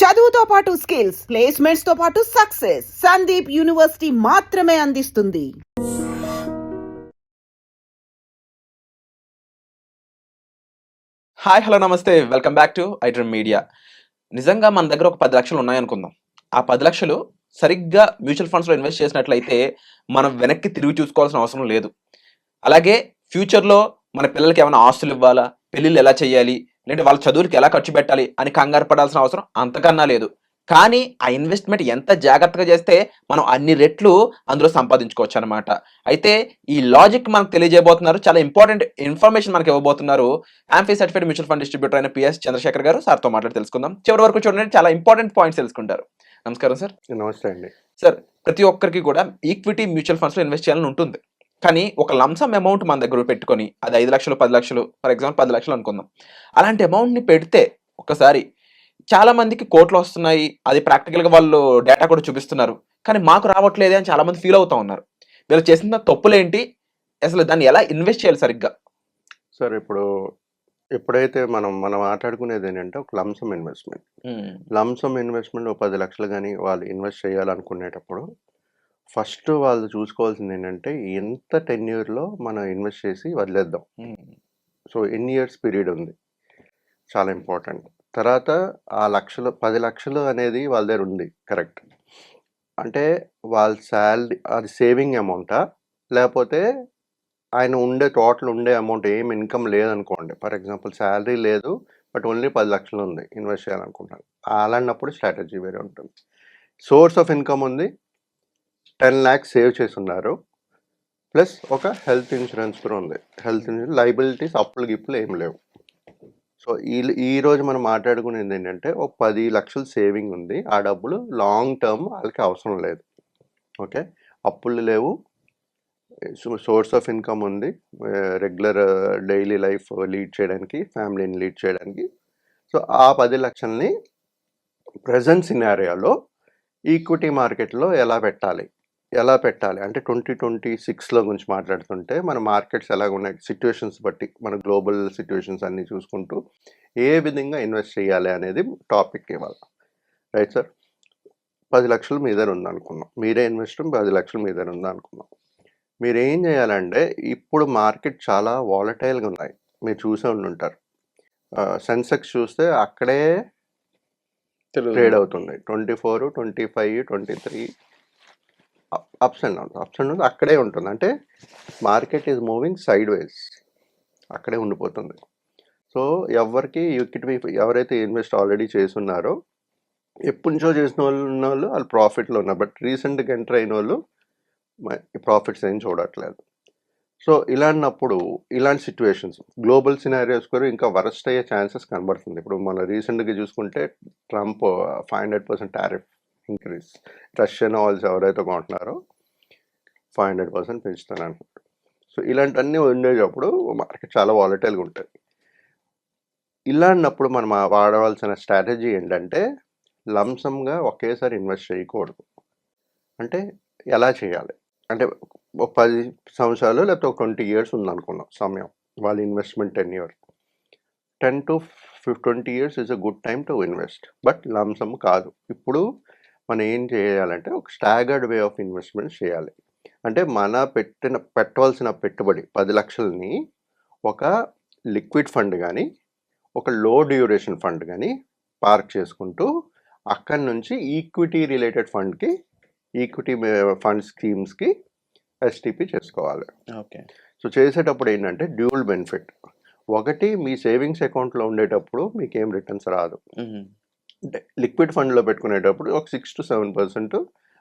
చదువుతో పాటు skills, placements తో పాటు సక్సెస్ సందీప్ యూనివర్సిటీ మాత్రమే అందిస్తుంది. హాయ్ హలో నమస్తే welcome back to iDream media. నిజంగా మన దగ్గర ఒక 10 లక్షలు ఉన్నాయనుకుందాం. ఆ 10 లక్షలు సరిగ్గా మ్యూచువల్ ఫండ్స్లో ఇన్వెస్ట్ చేసినట్లయితే మనం వెనక్కి తిరిగి చూసుకోవాల్సిన అవసరం లేదు. అలాగే ఫ్యూచర్లో మన పిల్లలకి ఏమైనా ఆస్తులు ఇవ్వాలా, పెళ్ళిళ్ళు ఎలా చేయాలి, లేదంటే వాళ్ళ చదువులకి ఎలా ఖర్చు పెట్టాలి అని కంగారు పడాల్సిన అవసరం అంతకన్నా లేదు. కానీ ఆ ఇన్వెస్ట్మెంట్ ఎంత జాగ్రత్తగా చేస్తే మనం అన్ని రెట్లు అందులో సంపాదించుకోవచ్చు అనమాట. అయితే ఈ లాజిక్ మనకు తెలియజేయబోతున్నారు, చాలా ఇంపార్టెంట్ ఇన్ఫర్మేషన్ మనకి ఇవ్వబోతున్నారు amphi certified mutual fund distributor అయిన పిఎస్ చంద్రశేఖర్ గారు. సార్తో మాట్లాడి తెలుసుకుందాం. చివరి వరకు చూడండి, చాలా ఇంపార్టెంట్ పాయింట్స్ తెలుసుకుంటారు. నమస్కారం సార్. నమస్తే అండి. సార్, ప్రతి ఒక్కరికి కూడా ఈక్విటీ మ్యూచువల్ ఫండ్స్లో ఇన్వెస్ట్ చేయాలని ఉంటుంది. కానీ ఒక లంసమ్ అమౌంట్ మన దగ్గర పెట్టుకొని, అది 5 లక్షలు 10 లక్షలు, ఫర్ ఎగ్జాంపుల్ 10 లక్షలు అనుకుందాం. అలాంటి అమౌంట్ని పెడితే ఒకసారి చాలా మందికి కోట్లు వస్తున్నాయి, అది ప్రాక్టికల్గా వాళ్ళు డేటా కూడా చూపిస్తున్నారు, కానీ మాకు రావట్లేదే అని చాలా మంది ఫీల్ అవుతా ఉన్నారు. వీళ్ళు చేసిన తప్పులేంటి, అసలు దాన్ని ఎలా ఇన్వెస్ట్ చేయాలి సరిగ్గా? సార్, ఎప్పుడైతే మనం మాట్లాడుకునేది ఏంటంటే ఒక లంసమ్ ఇన్వెస్ట్మెంట్ ఒక 10 లక్షలు కానీ వాళ్ళు ఇన్వెస్ట్ చేయాలనుకునేటప్పుడు ఫస్ట్ వాళ్ళు చూసుకోవాల్సింది ఏంటంటే ఎంత టెన్యూర్లో మనం ఇన్వెస్ట్ చేసి వదిలేద్దాం. సో ఎన్ని ఇయర్స్ పీరియడ్ ఉంది, చాలా ఇంపార్టెంట్. తర్వాత ఆ 10 లక్షలు అనేది వాళ్ళ దగ్గర ఉంది, కరెక్ట్. అంటే వాళ్ళ శాలరీ అది సేవింగ్ అమౌంటా, లేకపోతే ఆయన టోటల్ ఉండే అమౌంట్ ఏం ఇన్కమ్ లేదనుకోండి. ఫర్ ఎగ్జాంపుల్ శాలరీ లేదు, బట్ ఓన్లీ 10 లక్షలు ఉంది, ఇన్వెస్ట్ చేయాలనుకుంటాను. అలాంటప్పుడు స్ట్రాటజీ వేరే ఉంటుంది. సోర్స్ ఆఫ్ ఇన్కమ్ ఉంది, 10 lakhs సేవ్ చేసి ఉన్నారు, ప్లస్ ఒక హెల్త్ ఇన్సూరెన్స్ కూడా ఉంది. హెల్త్ ఇన్సూరెన్స్, లైబిలిటీస్, అప్పులు గిప్పులు ఏం లేవు. సో ఈరోజు మనం మాట్లాడుకునేది ఏంటంటే ఒక 10 లక్షలు సేవింగ్ ఉంది, ఆ డబ్బులు లాంగ్ టర్మ్ వాళ్ళకి అవసరం లేదు. ఓకే, అప్పులు లేవు, సోర్స్ ఆఫ్ ఇన్కమ్ ఉంది, రెగ్యులర్ డైలీ లైఫ్ లీడ్ చేయడానికి, ఫ్యామిలీని లీడ్ చేయడానికి. సో ఆ 10 లక్షల్ని ప్రజెంట్ సినారియోలో ఈక్విటీ మార్కెట్లో ఎలా పెట్టాలి అంటే 2026లో గురించి మాట్లాడుతుంటే మన మార్కెట్స్ ఎలాగ ఉన్నాయి, సిచ్యువేషన్స్ బట్టి, మన గ్లోబల్ సిచ్యువేషన్స్ అన్నీ చూసుకుంటూ ఏ విధంగా ఇన్వెస్ట్ చేయాలి అనేది టాపిక్ ఇవాళ. Right sir. 10 లక్షలు మీ దగ్గర ఉందనుకున్నాం, మీరే ఇన్వెస్టర్, 10 లక్షలు మీ దగ్గర ఉందనుకున్నాం. మీరు ఏం చేయాలంటే, ఇప్పుడు మార్కెట్ చాలా వాలటైల్గా ఉన్నాయి, మీరు చూసే ఉంటారు. సెన్సెక్స్ చూస్తే అక్కడే ట్రేడ్ అవుతుంది, 24, 25, 23 అప్స్ అండ్ డౌన్స్ అక్కడే ఉంటుంది. అంటే market is moving side wise, అక్కడే ఉండిపోతుంది. సో ఎవరైతే ఇన్వెస్ట్ ఆల్రెడీ చేసున్నారో, ఎప్పటి నుంచో చేసిన వాళ్ళు ప్రాఫిట్లో ఉన్నారు, బట్ రీసెంట్గా ఎంటర్ అయిన వాళ్ళు ప్రాఫిట్స్ ఏం చూడట్లేదు. సో ఇలాంటి సిచ్యువేషన్స్, గ్లోబల్ సినారియోస్ కూడా ఇంకా వరస్ట్ అయ్యే ఛాన్సెస్ కనబడుతుంది. ఇప్పుడు మన రీసెంట్గా చూసుకుంటే Trump 500% tariff increase, Russian oils ఎవరైతే కొంటున్నారో 500% పెంచుతానంటున్నారు. సో ఇలాంటివన్నీ ఉండేటప్పుడు మార్కెట్ చాలా వాలటైల్గా ఉంటుంది. ఇలాంటప్పుడు మనం వాడవలసిన స్ట్రాటజీ ఏంటంటే, లంసమ్గా ఒకేసారి ఇన్వెస్ట్ చేయకూడదు. అంటే ఎలా చేయాలి అంటే, ఒక 10 సంవత్సరాలు లేకపోతే ఒక 20 years ఉందనుకున్నాం సమయం, వాళ్ళ investment 10 years, 10 to 20 years is a good time to invest, but lump sum కాదు. ఇప్పుడు మనం ఏం చేయాలంటే ఒక స్టాగర్డ్ వే ఆఫ్ ఇన్వెస్ట్మెంట్ చేయాలి. అంటే పెట్టవలసిన పెట్టుబడి 10 లక్షలని ఒక లిక్విడ్ ఫండ్ కానీ, ఒక లో డ్యూరేషన్ ఫండ్ కానీ పార్క్ చేసుకుంటూ, అక్కడి నుంచి ఈక్విటీ రిలేటెడ్ ఫండ్కి, ఈక్విటీ ఫండ్ స్కీమ్స్కి ఎస్టీపీ చేసుకోవాలి. ఓకే. సో చేసేటప్పుడు ఏంటంటే డ్యూల్ బెనిఫిట్. ఒకటి, మీ సేవింగ్స్ అకౌంట్లో ఉండేటప్పుడు మీకేం రిటర్న్స్ రాదు. అంటే లిక్విడ్ ఫండ్లో పెట్టుకునేటప్పుడు ఒక 6 to 7%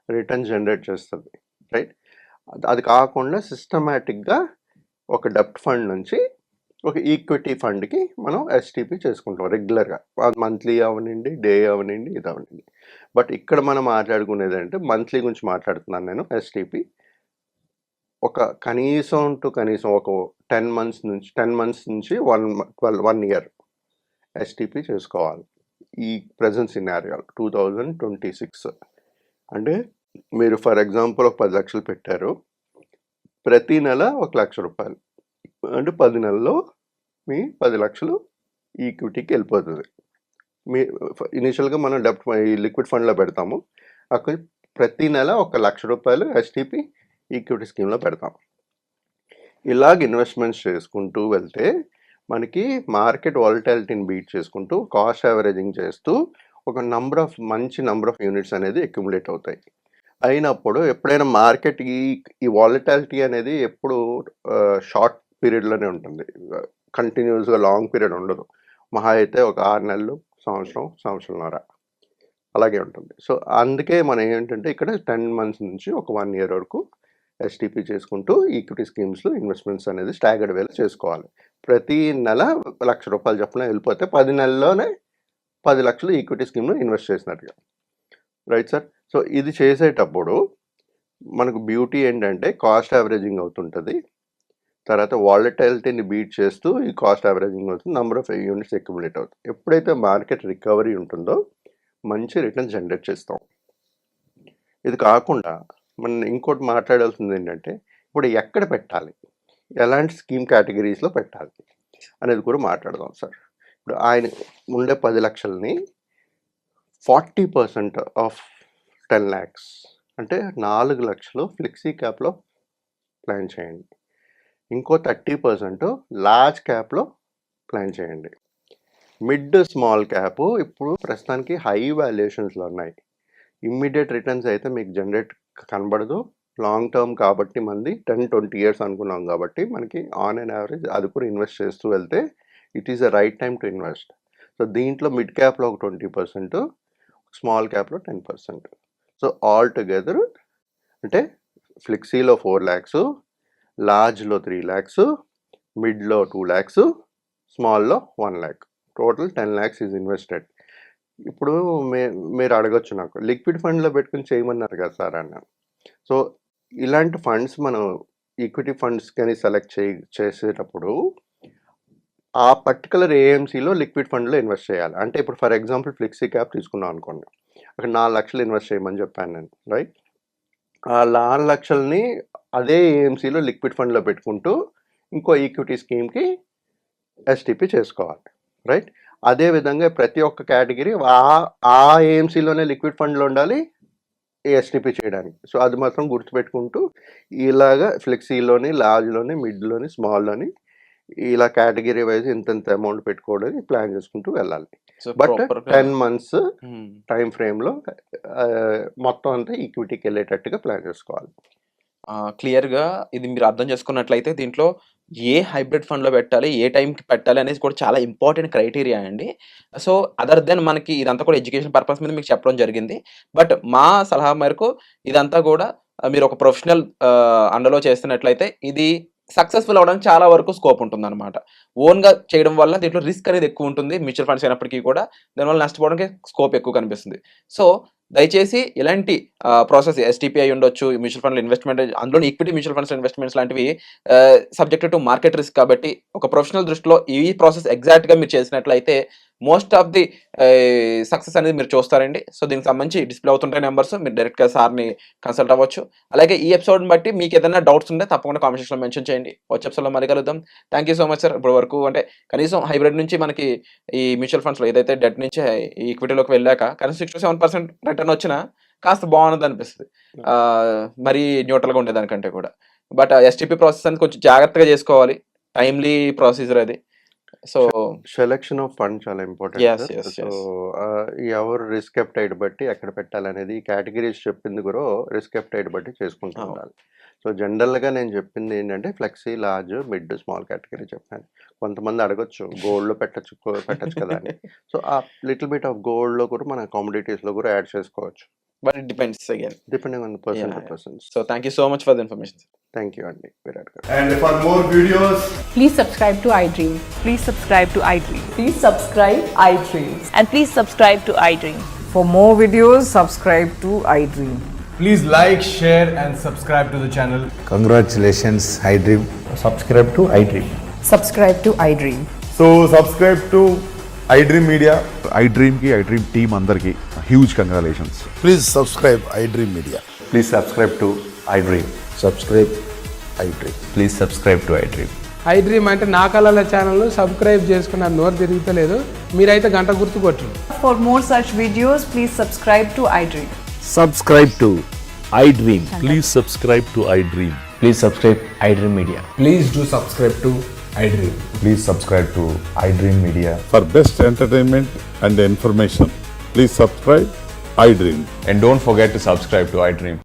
రిటర్న్ జనరేట్ చేస్తుంది, రైట్. అది కాకుండా సిస్టమేటిక్గా ఒక డెప్ట్ ఫండ్ నుంచి ఒక ఈక్విటీ ఫండ్కి మనం ఎస్టీపీ చేసుకుంటాం రెగ్యులర్గా, మంత్లీ అవనండి, డే అవనండి, ఇది అవనండి. బట్ ఇక్కడ మనం మాట్లాడుకునేది అంటే మంత్లీ గురించి మాట్లాడుతున్నాను నేను. ఎస్టీపీ ఒక కనీసం ఒక 10 months నుంచి 1 year ఎస్టీపీ చేసుకోవాలి. ఈ ప్రజెంట్ సినారియో 2026 అంటే మీరు ఫర్ ఎగ్జాంపుల్ ఒక 10 లక్షలు పెట్టారు, ప్రతి నెల 1 లక్ష రూపాయలు, అంటే 10 నెలల్లో మీ 10 లక్షలు ఈక్విటీకి వెళ్ళిపోతుంది. మీ ఇనిషియల్గా మనం డెప్ట్ ఈ లిక్విడ్ ఫండ్లో పెడతాము. అక్కడ ప్రతి నెల ₹1,00,000 ఎస్టీపీ ఈక్విటీ స్కీమ్లో పెడతాం. ఇలాగ ఇన్వెస్ట్మెంట్స్ చేసుకుంటూ వెళ్తే మనకి మార్కెట్ వాలటాలిటీని బీట్ చేసుకుంటూ కాస్ట్ యావరేజింగ్ చేస్తూ ఒక మంచి నంబర్ ఆఫ్ యూనిట్స్ అనేది అక్యుములేట్ అవుతాయి. అయినప్పుడు ఎప్పుడైనా మార్కెట్ ఈ వాలటాలిటీ అనేది ఎప్పుడు షార్ట్ పీరియడ్లోనే ఉంటుంది, కంటిన్యూస్గా లాంగ్ పీరియడ్ ఉండదు. మహా అయితే ఒక 6 నెలలు, సంవత్సరంన్నర అలాగే ఉంటుంది. సో అందుకే మనం ఏంటంటే ఇక్కడ 10 months నుంచి ఒక 1 year వరకు ఎస్టీపీ చేసుకుంటూ ఈక్విటీ స్కీమ్స్లో ఇన్వెస్ట్మెంట్స్ అనేది స్టాగర్డ్ వేలో చేసుకోవాలి. ప్రతి నెల ₹1,00,000 చొప్పున వెళ్ళిపోతే 10 నెలల్లోనే 10 లక్షలు ఈక్విటీ స్కీమ్లో ఇన్వెస్ట్ చేసినట్టుగా. Right sir. సో ఇది చేసేటప్పుడు మనకు బ్యూటీ ఏంటంటే కాస్ట్ యావరేజింగ్ అవుతుంటుంది, తర్వాత వాలటాలిటీని బీట్ చేస్తూ ఈ కాస్ట్ యావరేజింగ్ అవుతుంది, నంబర్ ఆఫ్ యూనిట్స్ అక్యుములేట్ అవుతుంది. ఎప్పుడైతే మార్కెట్ రికవరీ ఉంటుందో మంచి రిటర్న్ జనరేట్ చేస్తాం. ఇది కాకుండా మనం ఇంకోటి మాట్లాడాల్సింది ఏంటంటే ఇప్పుడు ఎక్కడ పెట్టాలి, ఎలాంటి స్కీమ్ కేటగిరీస్లో పెట్టాలి అనేది కూడా మాట్లాడదాం సార్. ఇప్పుడు ఆయన ఉండే 10 లక్షలని 40% ఆఫ్ 10 lakhs అంటే 4 లక్షలు ఫ్లెక్సీ క్యాప్లో ప్లాన్ చేయండి. ఇంకో 30% లార్జ్ క్యాప్లో ప్లాన్ చేయండి. మిడ్ స్మాల్ క్యాప్ ఇప్పుడు ప్రస్తుతానికి హై వాల్యుయేషన్స్లో ఉన్నాయి. ఇమ్మీడియట్ రిటర్న్స్ అయితే మీకు జనరేట్ కనబడదు. లాంగ్ టర్మ్ కాబట్టి మంది 10-20 years అనుకున్నాం కాబట్టి మనకి ఆన్ అండ్ యావరేజ్ అది కూడా ఇన్వెస్ట్ చేస్తూ వెళ్తే it is the right time to invest. So దీంట్లో మిడ్ క్యాప్లో ఒక 20%, స్మాల్ క్యాప్లో 10%. సో ఆల్ టుగెదర్ అంటే ఫ్లెక్సీలో 4 lakhs, లార్జ్లో 3 lakhs, మిడ్లో 2 lakhs, స్మాల్లో 1 lakh, total 10 lakhs is invested. ఇప్పుడు మీరు అడగొచ్చు నాకు లిక్విడ్ ఫండ్లో పెట్టుకుని చేయమన్నారు కదా సార్ అన్నాను. సో ఇలాంటి ఫండ్స్ మనం ఈక్విటీ ఫండ్స్ కానీ సెలెక్ట్ చేసేటప్పుడు ఆ పర్టికులర్ ఏఎంసీలో లిక్విడ్ ఫండ్లో ఇన్వెస్ట్ చేయాలి. అంటే ఇప్పుడు ఫర్ ఎగ్జాంపుల్ ఫ్లెక్సీ క్యాప్ తీసుకున్నాం అనుకోండి, అక్కడ 4 లక్షలు ఇన్వెస్ట్ చేయమని చెప్పాను నేను, రైట్. ఆ 4 లక్షలని అదే ఏఎంసీలో లిక్విడ్ ఫండ్లో పెట్టుకుంటూ ఇంకో ఈక్విటీ స్కీమ్కి ఎస్టీపీ చేసుకోవాలి, రైట్. అదేవిధంగా ప్రతి ఒక్క కేటగిరీ ఆ ఏఎంసీలోనే లిక్విడ్ ఫండ్లో ఉండాలి ఎస్టీపీ చేయడానికి. సో అది మాత్రం గుర్తుపెట్టుకుంటూ ఇలాగా ఫ్లెక్సీలోని, లార్జ్లోని, మిడ్లోని, స్మాల్లోని ఇలా కేటగిరీ వైజ్ ఇంత అమౌంట్ పెట్టుకోవడానికి ప్లాన్ చేసుకుంటూ వెళ్ళాలి. బట్ 10 months టైం ఫ్రేమ్లో మొత్తం అంతా ఈక్విటీకి వెళ్ళేటట్టుగా ప్లాన్ చేసుకోవాలి. క్లియర్గా ఇది మీరు అర్థం చేసుకున్నట్లయితే దీంట్లో ఏ హైబ్రిడ్ ఫండ్లో పెట్టాలి, ఏ టైంకి పెట్టాలి అనేది కూడా చాలా ఇంపార్టెంట్ క్రైటీరియా అండి. సో అదర్ దెన్ మనకి ఇదంతా కూడా ఎడ్యుకేషన్ పర్పస్ మీద మీకు చెప్పడం జరిగింది. బట్ మా సలహా మేరకు ఇదంతా కూడా మీరు ఒక ప్రొఫెషనల్ అండర్లో చేస్తున్నట్లయితే ఇది సక్సెస్ఫుల్ అవడానికి చాలా వరకు స్కోప్ ఉంటుంది అనమాట. ఓన్గా చేయడం వల్ల దీంట్లో రిస్క్ అనేది ఎక్కువ ఉంటుంది, మ్యూచువల్ ఫండ్స్ అయినప్పటికీ కూడా దానివల్ల నష్టపోవడానికి స్కోప్ ఎక్కువ కనిపిస్తుంది. సో దయచేసి ఇలాంటి ప్రాసెస్ ఎస్టీపీ అయి ఉండొచ్చు, మ్యూచువల్ ఫండ్ ఇన్వెస్ట్మెంట్, అందులో ఈక్విటీ మ్యూచువల్ ఫండ్స్ ఇన్వెస్ట్మెంట్స్ లాంటివి సబ్జెక్ట్ టు మార్కెట్ రిస్క్ కాబట్టి ఒక ప్రొఫెషనల్ దృష్టిలో ఈ ప్రాసెస్ ఎగ్జాక్ట్గా మీరు చేసినట్లయితే మోస్ట్ ఆఫ్ ది సక్సెస్ అనేది మీరు చూస్తారండి. సో దీనికి సంబంధించి డిస్ప్లే అవుతుంటాయి నెంబర్స్, మీరు డైరెక్ట్గా సార్ని కన్సల్ట్ అవ్వచ్చు. అలాగే ఈ ఎపిసోడ్ని బట్టి మీకు ఏదైనా డౌట్స్ ఉంటే తప్పకుండా కామెంట్ సెక్షన్లో మెన్షన్ చేయండి. వచ్చే ఎపిసోడ్లో మళ్ళీ కలుద్దాం. Thank you so much sir. ఇప్పటి వరకు అంటే కనీసం హైబ్రిడ్ నుంచి మనకి ఈ మ్యూచువల్ ఫండ్స్లో ఏదైతే డెట్ నుంచి ఈక్విటీలోకి వెళ్ళాక కనీసం 6-7% రిటర్న్ వచ్చినా కాస్త బాగున్నది అనిపిస్తుంది, మరీ న్యూట్రల్గా ఉండేదానికంటే కూడా. బట్ ఎస్టీపీ ప్రాసెస్ అని కొంచెం జాగ్రత్తగా చేసుకోవాలి, టైమ్లీ ప్రొసీజర్ అది. సో సెలెక్షన్ ఆఫ్ ఫండ్ చాలా ఇంపార్టెంట్. సో ఎవరు రిస్క్ అప్టైట్ బట్టి ఎక్కడ పెట్టాలనేది కేటగిరీస్ చెప్పింది కూడా రిస్క్ అప్టైట్ బట్టి చేసుకుంటూ ఉండాలి. సో జనరల్గా నేను చెప్పింది ఏంటంటే flexi, large, mid, small category చెప్పాను. కొంతమంది అడగొచ్చు గోల్డ్లో పెట్టచ్చు కదా అని. సో ఆ లిటిల్ బిట్ ఆఫ్ గోల్డ్లో కూడా మన కమోడిటీస్లో కూడా యాడ్ చేసుకోవచ్చు. But it depends again. Depending on the person to person. So thank you so much for the information. Thank you, Andy. Virat Garu. And for more videos, Please subscribe to iDream. Please subscribe to iDream. Please subscribe iDream. And please subscribe to iDream. For more videos, subscribe to iDream. please like, share and subscribe to the channel. Congratulations, iDream. Subscribe to iDream. Subscribe to iDream. So subscribe to iDream Media. iDream की iDream team अंदर की huge congratulations. Please subscribe iDream Media. Please subscribe to iDream. Subscribe iDream. Please subscribe to iDream. I dream అంటే నా కళల channel subscribe చేసుకున్న నోరు తిరుగుతలేదు, మీరైతే గంట గుర్తు కొట్టండి. For more such videos, please subscribe to iDream. Subscribe to iDream. Please subscribe to iDream. Please subscribe iDream Media. Please do subscribe to iDream. Please subscribe to iDream Media. For best entertainment and information, please subscribe iDream. And don't forget to subscribe to iDream.